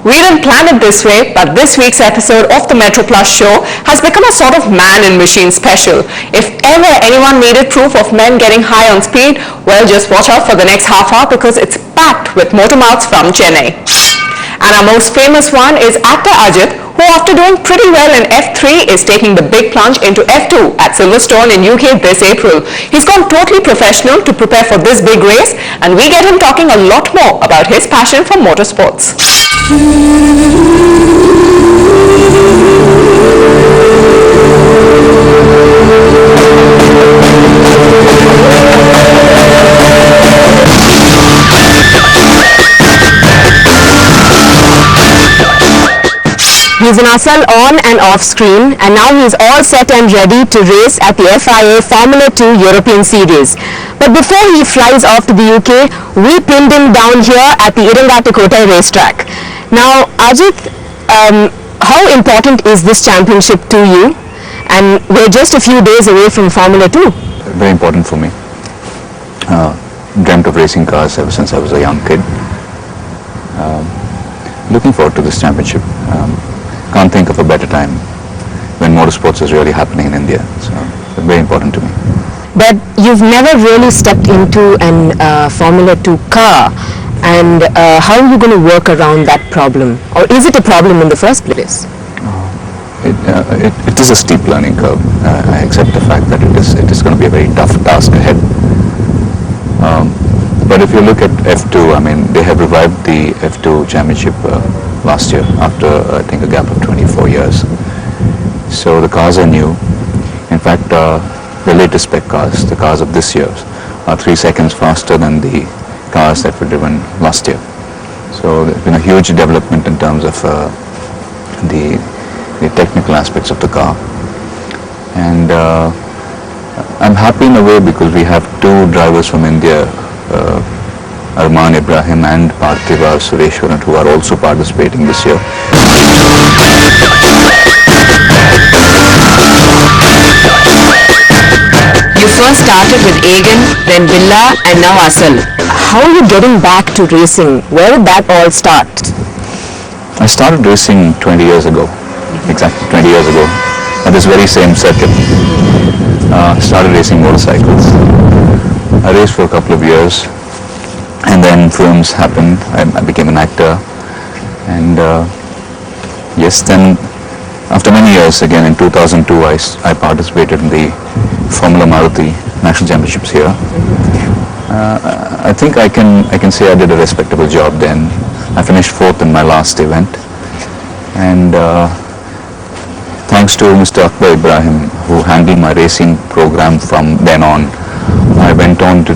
We didn't plan it this way, but this week's episode of the Metro Plus show has become a sort of man in machine special. If ever anyone needed proof of men getting high on speed, well, just watch out for the next half hour because it's packed with motor mouths from Chennai. And our most famous one is actor Ajith, who after doing pretty well in F3 is taking the big plunge into F2 at Silverstone in UK this April. He's gone totally professional to prepare for this big race, and we get him talking a lot more about his passion for motorsports. He's an asal on and off screen, and now he's all set and ready to race at the FIA Formula 2 European Series. But before he flies off to the UK, we pinned him down here at the Iringatikota racetrack. Now, Ajith, how important is this championship to you? And we're just a few days away from Formula 2. Very important for me. Dreamt of racing cars ever since I was a young kid. Looking forward to this championship. Can't think of a better time when motorsports is really happening in India. So it's very important to me. But you've never really stepped into an Formula 2 car, and how are you going to work around that problem? Or is it a problem in the first place? It is a steep learning curve. I accept the fact that it is going to be a very tough task ahead. But if you look at F2, I mean, they have revived the F2 championship last year after, I think, a gap of 24 years. So the cars are new. In fact, the latest spec cars, the cars of this year, are 3 seconds faster than the cars that were driven last year. So there's been a huge development in terms of the technical aspects of the car. And I'm happy in a way because we have 2 drivers from India, Armaan, Ebrahim and Parthiva, Sureshwaran, who are also participating this year. You first started with Egan, then Villa, and now Asal. How are you getting back to racing? Where did that all start? I started racing 20 years ago, exactly 20 years ago, at this very same circuit. Started racing motorcycles. I raced for a couple of years, and then films happened. I became an actor, and yes, then after many years, again in 2002, I participated in the Formula Maruti National Championships here. I think I can say I did a respectable job then. I finished 4th in my last event, and thanks to Mr. Ebrahim, who handled my racing program from then on, I went on to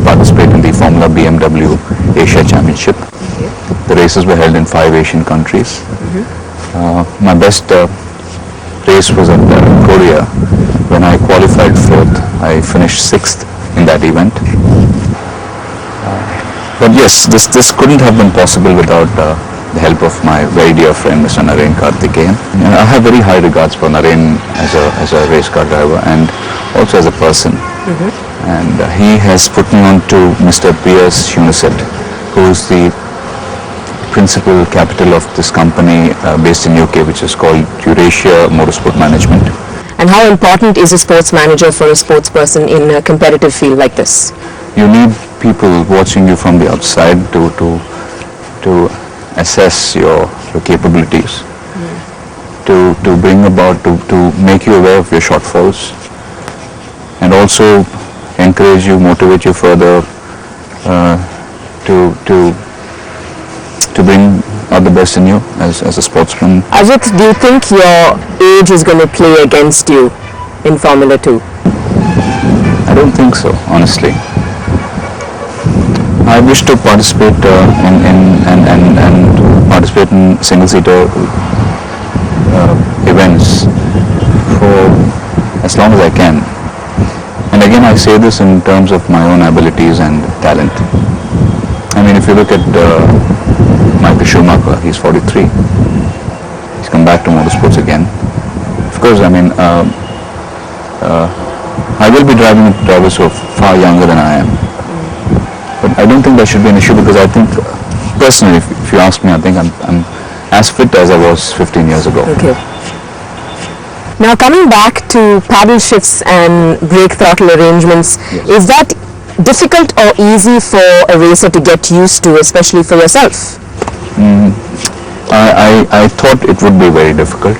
participate in the Formula BMW Asia Championship. The races were held in 5 Asian countries. My best race was at Korea, when I qualified 4th. I finished 6th in that event. But yes, this couldn't have been possible without the help of my very dear friend Mr. Naren Karthikeyan. I have very high regards for Naren as a race car driver and also as a person. And he has put me on to Mr. P.S. Uniset, who is the principal capital of this company based in UK, which is called Eurasia Motorsport Management. And how important is a sports manager for a sports person in a competitive field like this? You need people watching you from the outside to assess your capabilities, to bring about, to make you aware of your shortfalls, and also encourage you, motivate you further to bring out the best in you as a sportsman. Ajith, do you think your age is going to play against you in Formula 2? I don't think so, honestly. I wish to participate and participate in single-seater events for as long as I can. And again, I say this in terms of my own abilities and talent. I mean, if you look at Michael Schumacher, he's 43. He's come back to motorsports again. Of course, I mean, I will be driving with drivers who are far younger than I am. But I don't think that should be an issue because I think personally, if you ask me, I think I'm as fit as I was 15 years ago. Okay. Now coming back to paddle shifts and brake throttle arrangements, Yes. is that difficult or easy for a racer to get used to, especially for yourself? I thought it would be very difficult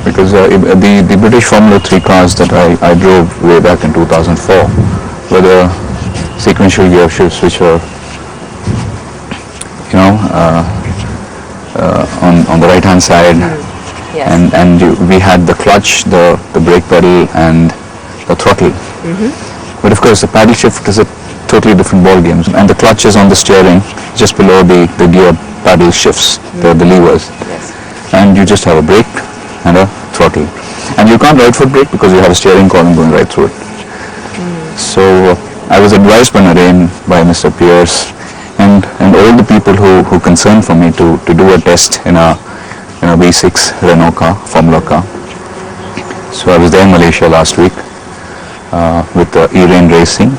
because the British Formula 3 cars that I drove way back in 2004 were the sequential gear shifts, which were, you know, on the right hand side, Yes. and we had the clutch, the brake pedal, and the throttle. But of course, the paddle shift is a totally different ball game, and the clutch is on the steering, just below the gear paddle shifts, the levers, and you just have a brake and a throttle, and you can't right foot brake because you have a steering column going right through it. So I was advised by Naren, by Mr. Pierce, and all the people who concerned for me to do a test in a V6 Renault car, Formula car. So I was there in Malaysia last week with E-Rain Racing,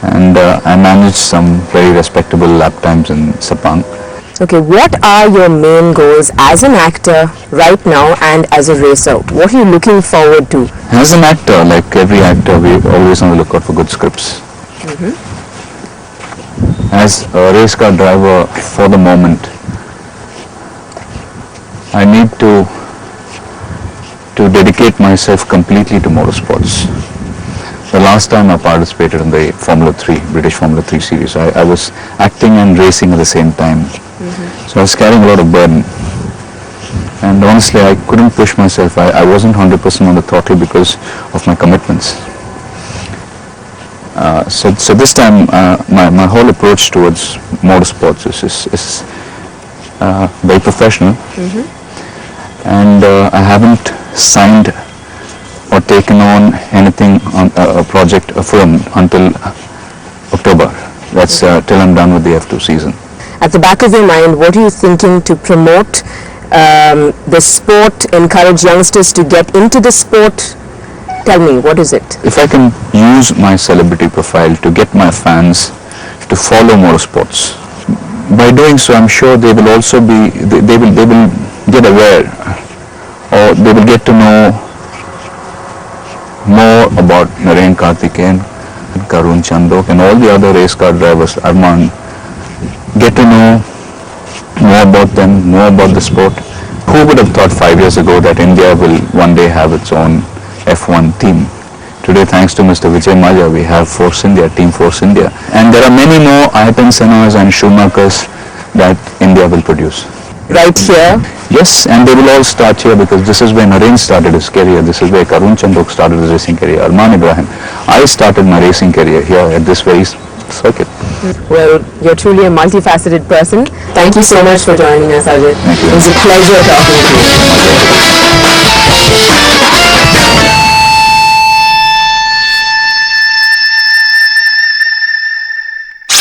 and I managed some very respectable lap times in Sepang. Okay, what are your main goals as an actor right now and as a racer? What are you looking forward to? As an actor, like every actor, we're always on the lookout for good scripts. As a race car driver, for the moment, I need to dedicate myself completely to motorsports. The last time I participated in the Formula 3, British Formula 3 series, I was acting and racing at the same time. So I was carrying a lot of burden. And honestly, I couldn't push myself. I wasn't 100% on the throttle because of my commitments. So this time, my whole approach towards motorsports is very professional. And I haven't signed or taken on anything on a project, a film, until October. That's till I'm done with the F2 season. At the back of your mind, what are you thinking to promote the sport, encourage youngsters to get into the sport? Tell me, what is it? If I can use my celebrity profile to get my fans to follow motorsports, by doing so, I'm sure they will also be, they will get aware, or they will get to know more about Naren Karthikeyan, Karun Chandok, and all the other race car drivers, Armaan, get to know more about them, more about the sport. Who would have thought 5 years ago that India will one day have its own F1 team? Today, thanks to Mr. Vijay Mallya, we have Force India, Team Force India. And there are many more Ayrton Sennas and Schumachers that India will produce. Right here? Yes, and they will all start here because this is where Naren started his career. This is where Karun Chandok started his racing career. Armaan, Ebrahim. I started my racing career here at this very circuit. Well, you're truly a multifaceted person. Thank you so much for joining us, Ajith. Thank you. It was a pleasure talking to you.